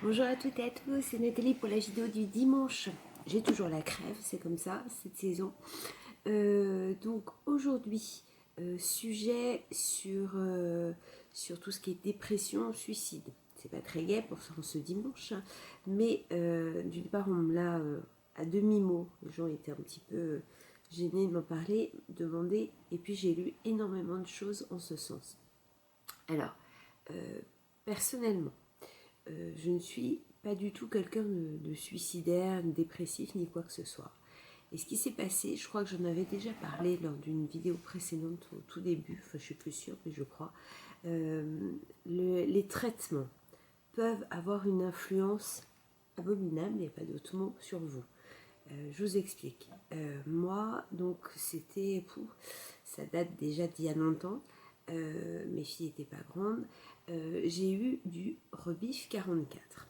Bonjour à toutes et à tous, c'est Nathalie pour la vidéo du dimanche. J'ai toujours la crève, c'est comme ça, cette saison. Donc aujourd'hui, sujet sur tout ce qui est dépression, suicide. C'est pas très gai pour ce dimanche, hein, mais d'une part, on me l'a à demi-mot. Les gens étaient un petit peu gênés de m'en parler, demander, et puis j'ai lu énormément de choses en ce sens. Alors, personnellement, je ne suis pas du tout quelqu'un de suicidaire, de dépressif, ni quoi que ce soit. Et ce qui s'est passé, je crois que j'en avais déjà parlé lors d'une vidéo précédente au tout début, enfin je suis plus sûre, mais je crois, les traitements peuvent avoir une influence abominable, il n'y a pas d'autre mot, sur vous. Je vous explique. Moi, donc c'était, ça date déjà d'il y a longtemps, mes filles n'étaient pas grandes, j'ai eu du Rebif 44.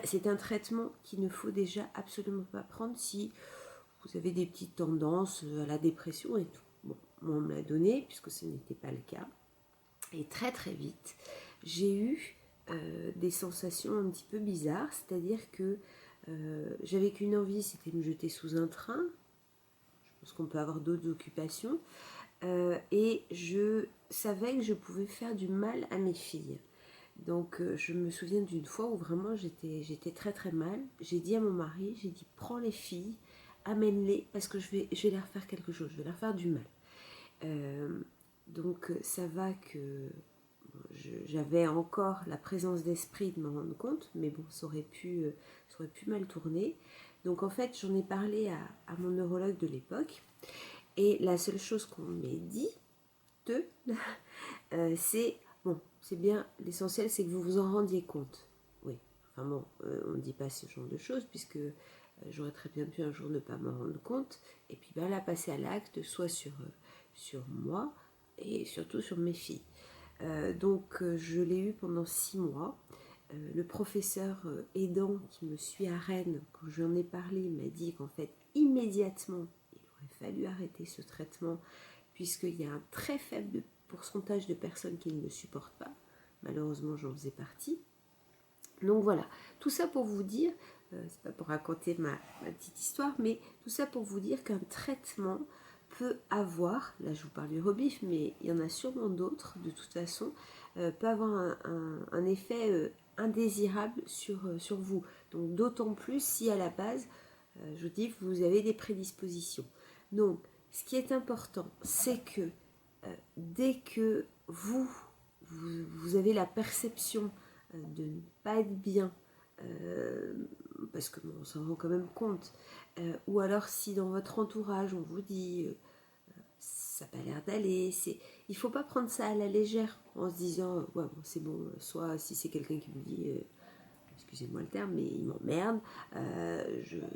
C'est un traitement qu'il ne faut déjà absolument pas prendre si vous avez des petites tendances à la dépression et tout. Bon, moi on me l'a donné puisque ce n'était pas le cas. Et très très vite, j'ai eu des sensations un petit peu bizarres, c'est-à-dire que j'avais qu'une envie, c'était de me jeter sous un train. Je pense qu'on peut avoir d'autres occupations. Et je savais que je pouvais faire du mal à mes filles. Donc je me souviens d'une fois où vraiment j'étais très très mal. J'ai dit à mon mari, j'ai dit prends les filles, amène-les parce que je vais leur faire quelque chose, je vais leur faire du mal. Euh, donc ça va que j'avais encore la présence d'esprit de m'en rendre compte, mais bon, ça aurait pu mal tourner. Donc en fait, j'en ai parlé à mon neurologue de l'époque, et la seule chose qu'on m'ait dit, c'est bon, c'est bien, l'essentiel c'est que vous vous en rendiez compte. Oui, enfin bon, on ne dit pas ce genre de choses, puisque j'aurais très bien pu un jour ne pas m'en rendre compte, et puis ben, là, passer à l'acte, soit sur moi, et surtout sur mes filles. Donc je l'ai eu pendant 6 mois. Le professeur aidant qui me suit à Rennes, quand je lui en ai parlé, m'a dit qu'en fait, immédiatement, il aurait fallu arrêter ce traitement, puisqu'il y a un très faible pourcentage de personnes qui ne le supportent pas. Malheureusement, j'en faisais partie. Donc voilà, tout ça pour vous dire, c'est pas pour raconter ma petite histoire, mais tout ça pour vous dire qu'un traitement peut avoir, là je vous parle du rebif, mais il y en a sûrement d'autres de toute façon, peut avoir un effet indésirable sur vous. Donc d'autant plus si à la base, je vous dis, vous avez des prédispositions. Donc ce qui est important, c'est que dès que vous avez la perception de ne pas être bien, parce que bon, on s'en rend quand même compte, ou alors si dans votre entourage on vous dit ça n'a pas l'air d'aller, il ne faut pas prendre ça à la légère en se disant ouais bon c'est bon, soit si c'est quelqu'un qui vous dit excusez-moi le terme, mais il m'emmerde,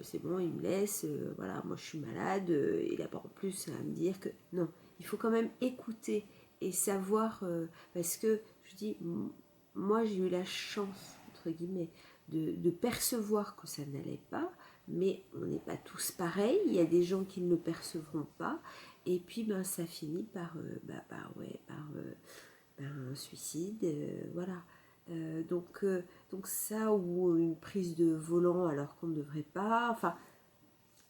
c'est bon, il me laisse, voilà, moi je suis malade, il n'a pas en plus à me dire que non, il faut quand même écouter et savoir, parce que je dis, moi j'ai eu la chance, entre guillemets, de percevoir que ça n'allait pas, mais on n'est pas tous pareils, il y a des gens qui ne le percevront pas, et puis ben, ça finit par un suicide, voilà. Donc ça, ou une prise de volant alors qu'on ne devrait pas, enfin,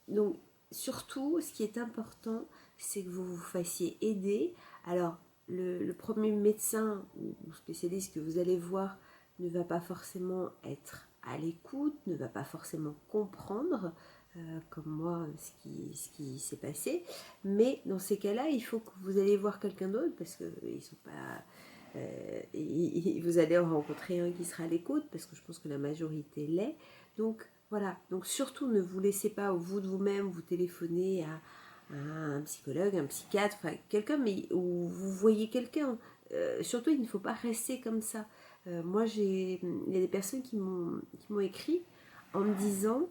donc surtout, ce qui est important, c'est que vous vous fassiez aider. Alors, le premier médecin ou spécialiste que vous allez voir ne va pas forcément être à l'écoute, ne va pas forcément comprendre, comme moi, ce qui s'est passé. Mais dans ces cas-là, il faut que vous allez voir quelqu'un d'autre, parce qu'ils sont pas... vous allez en rencontrer un qui sera à l'écoute, parce que je pense que la majorité l'est. Donc, voilà, donc surtout ne vous laissez pas, vous de vous-même, vous téléphoner à un psychologue, un psychiatre, enfin quelqu'un, mais où vous voyez quelqu'un. Surtout, il ne faut pas rester comme ça. Moi, il y a des personnes qui m'ont écrit en me disant,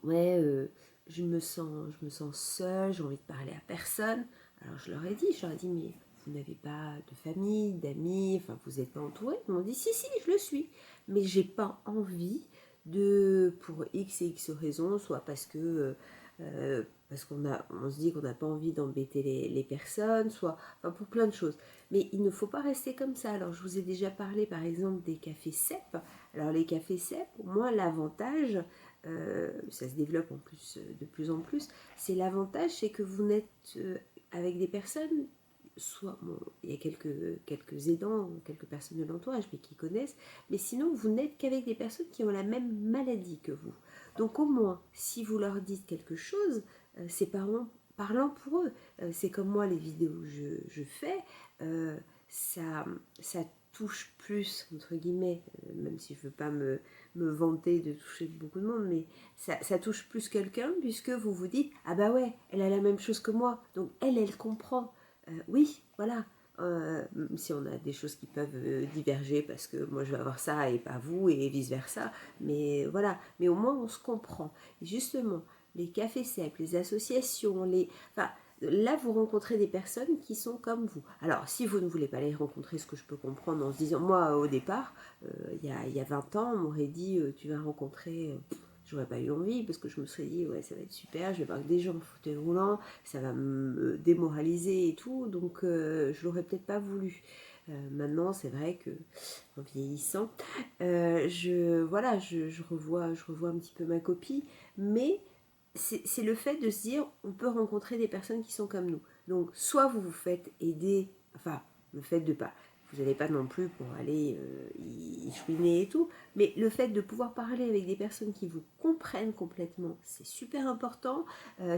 ouais, je me sens seule, j'ai envie de parler à personne. Alors je leur ai dit, mais vous n'avez pas de famille, d'amis, enfin vous n'êtes pas entouré. Ils m'ont dit, si, je le suis, mais j'ai pas envie pour X et X raisons, soit parce que parce on se dit qu'on n'a pas envie d'embêter les personnes, soit enfin, pour plein de choses. Mais il ne faut pas rester comme ça. Alors je vous ai déjà parlé par exemple des cafés cèpes. Alors les cafés cèpes, pour moi l'avantage, ça se développe en plus de plus en plus, c'est l'avantage, c'est que vous n'êtes avec des personnes, soit bon, il y a quelques aidants, quelques personnes de l'entourage, mais qui connaissent, mais sinon vous n'êtes qu'avec des personnes qui ont la même maladie que vous. Donc au moins, si vous leur dites quelque chose, c'est parlant pour eux. C'est comme moi, les vidéos que je fais, ça touche plus, entre guillemets, même si je ne veux pas me vanter de toucher beaucoup de monde, mais ça touche plus quelqu'un, puisque vous vous dites, ah bah ouais, elle a la même chose que moi, donc elle comprend. Oui, voilà. Même si on a des choses qui peuvent diverger parce que moi je vais avoir ça et pas vous et vice versa, mais voilà, mais au moins on se comprend. Et justement, les cafés cèpes, les associations, enfin, là vous rencontrez des personnes qui sont comme vous. Alors si vous ne voulez pas les rencontrer, ce que je peux comprendre en se disant, moi au départ, il y a 20 ans, on m'aurait dit tu vas rencontrer, j'aurais pas eu envie parce que je me serais dit ouais ça va être super, je vais voir que des gens en fauteuil roulant, ça va me démoraliser et tout, donc je l'aurais peut-être pas voulu. Maintenant c'est vrai que en vieillissant, je revois un petit peu ma copie, mais c'est le fait de se dire on peut rencontrer des personnes qui sont comme nous. Donc soit vous vous faites aider, enfin le fait de pas, vous n'allez pas non plus pour aller y chouiner et tout, mais le fait de pouvoir parler avec des personnes qui vous comprennent complètement, c'est super important.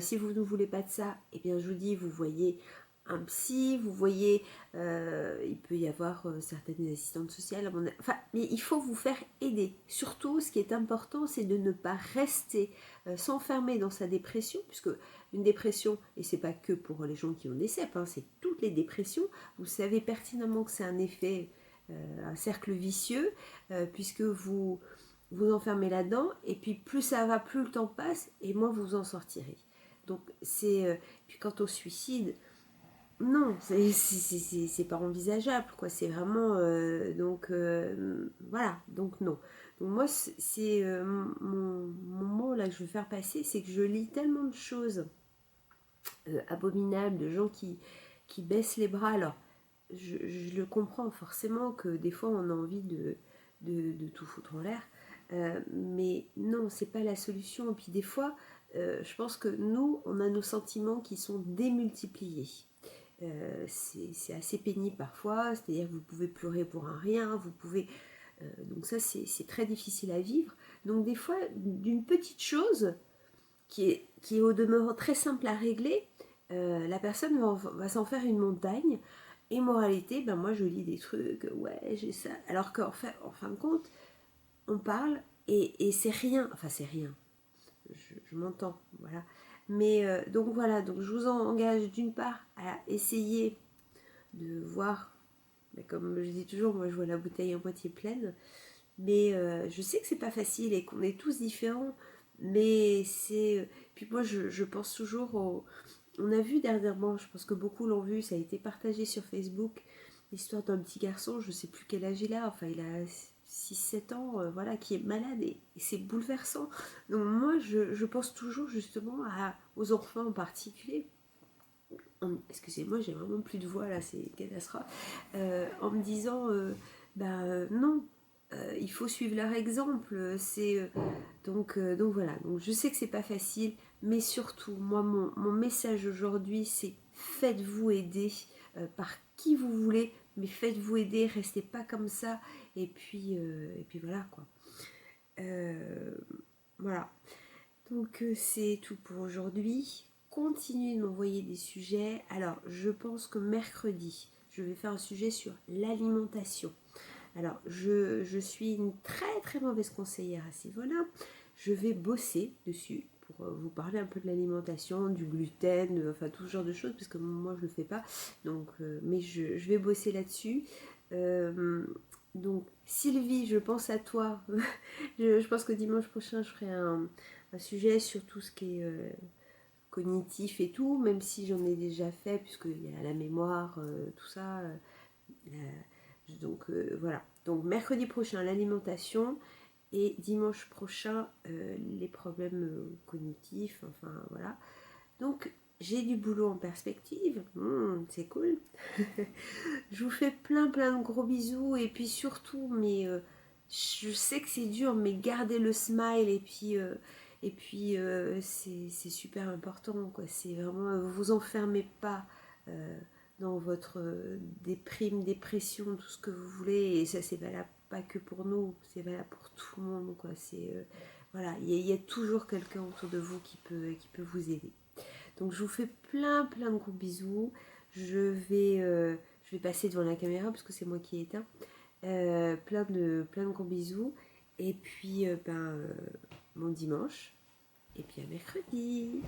Si vous ne voulez pas de ça, eh bien je vous dis, vous voyez un psy, vous voyez, il peut y avoir certaines assistantes sociales, enfin, mais il faut vous faire aider. Surtout, ce qui est important, c'est de ne pas rester s'enfermer dans sa dépression, puisque une dépression, et c'est pas que pour les gens qui ont des CEP, hein, c'est toutes les dépressions, vous savez pertinemment que c'est un effet, un cercle vicieux, puisque vous enfermez là-dedans, et puis plus ça va, plus le temps passe, et moins vous en sortirez. Donc puis quant au suicide, non, c'est pas envisageable, quoi. C'est vraiment voilà, donc non. Donc moi, c'est mon mot là que je veux faire passer, c'est que je lis tellement de choses abominables, de gens qui baissent les bras. Alors, je le comprends forcément que des fois on a envie de tout foutre en l'air, mais non, c'est pas la solution. Et puis des fois, je pense que nous, on a nos sentiments qui sont démultipliés. C'est assez pénible parfois, c'est-à-dire que vous pouvez pleurer pour un rien, vous pouvez... donc ça, c'est très difficile à vivre. Donc des fois, d'une petite chose qui est au demeurant très simple à régler, la personne va s'en faire une montagne. Et moralité, ben moi je lis des trucs, ouais, j'ai ça. Alors qu'en fait, en fin de compte, on parle et c'est rien. Enfin, c'est rien. Je m'entends, voilà. Mais donc voilà, donc je vous engage d'une part à essayer de voir, mais comme je dis toujours, moi je vois la bouteille à moitié pleine, mais je sais que c'est pas facile et qu'on est tous différents, mais c'est... Puis moi je pense toujours au... On a vu dernièrement, je pense que beaucoup l'ont vu, ça a été partagé sur Facebook, l'histoire d'un petit garçon, je sais plus quel âge il a, enfin il a 6 7 ans, voilà, qui est malade et c'est bouleversant. Donc moi je pense toujours justement aux enfants en particulier. Excusez-moi, j'ai vraiment plus de voix là, c'est catastrophe. En me disant, non, il faut suivre leur exemple. Donc voilà. Donc je sais que c'est pas facile, mais surtout, moi, mon message aujourd'hui, c'est faites-vous aider par qui vous voulez, mais faites-vous aider, restez pas comme ça. Et puis voilà quoi. Voilà. Donc c'est tout pour aujourd'hui. Continuez de m'envoyer des sujets. Alors je pense que mercredi, je vais faire un sujet sur l'alimentation. Alors je suis une très très mauvaise conseillère à ce niveau-là. Je vais bosser dessus pour vous parler un peu de l'alimentation, du gluten, enfin tout ce genre de choses, parce que moi je ne le fais pas. Donc, mais je vais bosser là-dessus. Donc Sylvie, je pense à toi. je pense que dimanche prochain, je ferai un sujet sur tout ce qui est cognitif et tout, même si j'en ai déjà fait, puisqu'il y a la mémoire, tout ça. Donc voilà. Donc mercredi prochain, l'alimentation. Et dimanche prochain, les problèmes cognitifs. Enfin voilà. Donc, j'ai du boulot en perspective, c'est cool. Je vous fais plein de gros bisous et puis surtout, mais je sais que c'est dur, mais gardez le smile et puis c'est super important, quoi. C'est vraiment, vous enfermez pas dans votre dépression, tout ce que vous voulez, et ça c'est valable pas que pour nous, c'est valable pour tout le monde, quoi. C'est voilà, il y a toujours quelqu'un autour de vous qui peut vous aider. Donc je vous fais plein de gros bisous. Je vais passer devant la caméra parce que c'est moi qui ai éteint. Plein de gros bisous. Et puis bon dimanche. Et puis à mercredi.